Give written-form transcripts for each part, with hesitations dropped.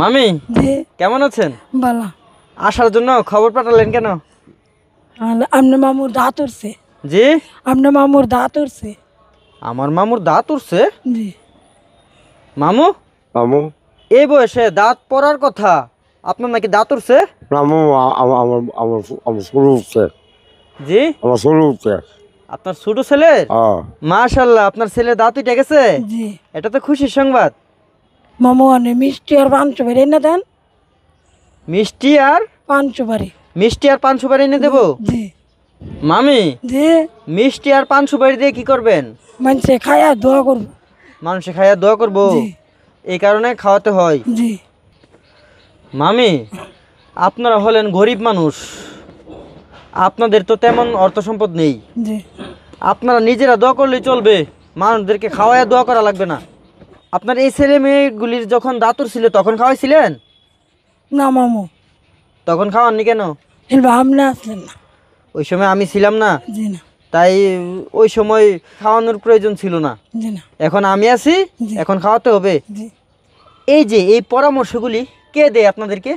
মামি জি কেমন আছেন? বালা। আসার জন্য খবর পাঠালেন কেন? আপনার মামুর দাঁত উঠছে। জি আপনার মামুর দাঁত উঠছে। আমার মামুর দাঁত উঠছে? জি মামু মামু এই বয়সে দাঁত পড়ার কথা, আপনার নাকি দাঁত উঠছে? মামু আমার আমার আমার আমার শুরু হচ্ছে জি আমার শুরু হচ্ছে আপনার ছোট ছেলে? হ্যাঁ মাশাআল্লাহ, আপনার ছেলে দাঁত উঠে গেছে, জি এটা তো খুশির সংবাদ। মামু অনেক মিষ্টি আর পাঁচশো বাড়ি এনে দেন। মিষ্টি আর পাঁচশো বাড়ি। মিষ্টি আর 500 বাড়ি এনে দেবো? জি মামি জি মিষ্টি আর 500 বাড়ি দিয়ে কি করবেন? মানুষে খায়া দোয়া করবো। মানুষে খাইয়া দোয়া করবো, জি এই কারণে খাওয়াতে হয়। জি মামি আপনারা হলেন গরিব মানুষ, আপনাদের তো তেমন অর্থ সম্পদ নেই, জি আপনারা নিজেরা দোয়া করলেই চলবে, মানুষদেরকে খাওয়াইয়া দোয়া করা লাগবে না। আপনার এই ছেলে মেয়েগুলির যখন দাঁতুর ছিল তখন খাওয়াইছিলেন? না মামু, তখন খাওয়াননি কেন? এবার আপনি আসলেন না। ওই সময় আমি ছিলাম না, জি না তাই ওই সময় খাওয়ানোর প্রয়োজন ছিল না। জি না এখন আমি আছি, জি। এখন খাওয়াতে হবে। জি এই যে এই পরামর্শগুলি কে দেয় আপনাদেরকে?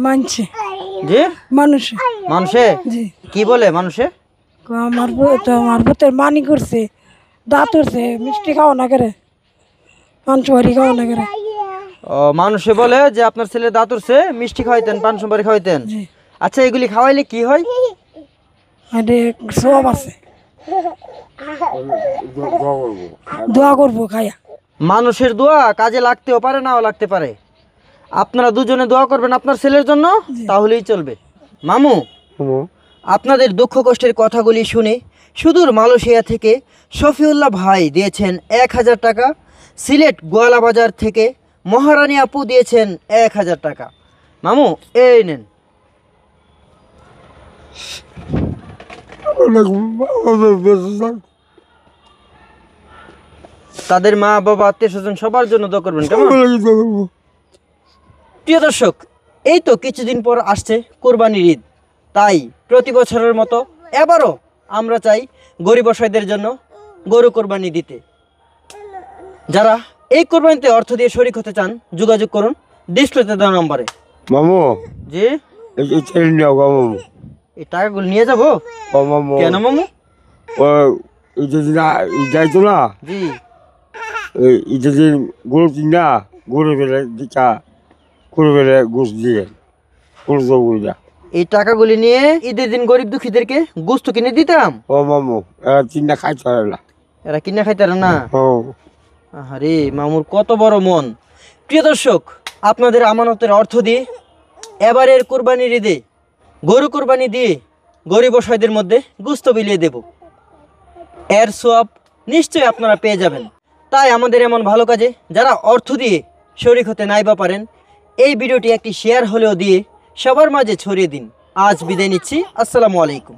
মানছে যে মানুষ। মানুষে জি কি বলে? মানুষে আমার ভূতের মানি করছে, দাঁত উঠছে, মিষ্টি খাওয়া না করে, পাঁচশো বাড়ি খাওয়া না করে। মানুষে বলে যে আপনার ছেলে দাঁত উঠছে, মিষ্টি খাওয়াইতেন, পান সুপারি খাওয়াইতেন। জি আচ্ছা এগুলি খাওয়াইলে কি হয়? এটা সব আছে, দোয়া করবো খায়া। মানুষের দোয়া কাজে লাগতেও পারে, নাও লাগতে পারে। আপনারা দুজনে দোয়া করবেন আপনার ছেলের জন্য, তাহলেই চলবে। মামু আপনাদের দুঃখ কষ্টের কথাগুলি শুনে সুদূর মালয়েশিয়া থেকে শফিউল্লাহ ভাই দিয়েছেন 1000 টাকা, সিলেট গোয়ালা বাজার থেকে মহারানী আপু দিয়েছেন 1000 টাকা। মামু এই নেন। তাদের মা বাবা আত্মীয় স্বজন সবার জন্য দোয়া করবেন, কেমন? প্রিয় দর্শক, এই তো কিছুদিন পর আসছে কোরবানির ঈদ, তাই প্রতি বছরের মতো এবারও আমরা চাই গরিব অসহায়দের জন্য গরু কোরবানি দিতে। যারা এই কোরবানিতে অর্থ দিয়ে শরিক হতে চান যোগাযোগ করুন ডিসপ্লেতে দেওয়া নম্বরে। মামু জি এই ছেলে নিও গো মামু এই টাকাগুলো নিয়ে যাবো? ও মামু কেন মামু? ও যাইতো না জি এটা যে গরু কিনা গরু বেলে দিকা গরু বেলে গোস দিয়ে গরু জবুইরা এই টাকাগুলি নিয়ে ঈদের দিন গরিব দুঃখীদেরকে গোস্ত কিনে দিতাম। ও মামু চিন্তা খাইতে পারে না। এরা কিনে খাইতে না। ও আরে মামুর কত বড় মন। প্রিয় দর্শক, আপনাদের আমানতের অর্থ দিয়ে এবারের কোরবানির ঈদে গরু কোরবানি দিয়ে গরিব অসহায়দের মধ্যে গোস্ত বিলিয়ে দেব। এর সোয়াব নিশ্চয়ই আপনারা পেয়ে যাবেন। তাই আমাদের এমন ভালো কাজে যারা অর্থ দিয়ে শরিক হতে নাই বা পারেন, এই ভিডিওটি একটি শেয়ার হলেও দিয়ে সবার মাঝে ছড়িয়ে দিন। আজ বিদায় নিচ্ছি, আসসালামু আলাইকুম।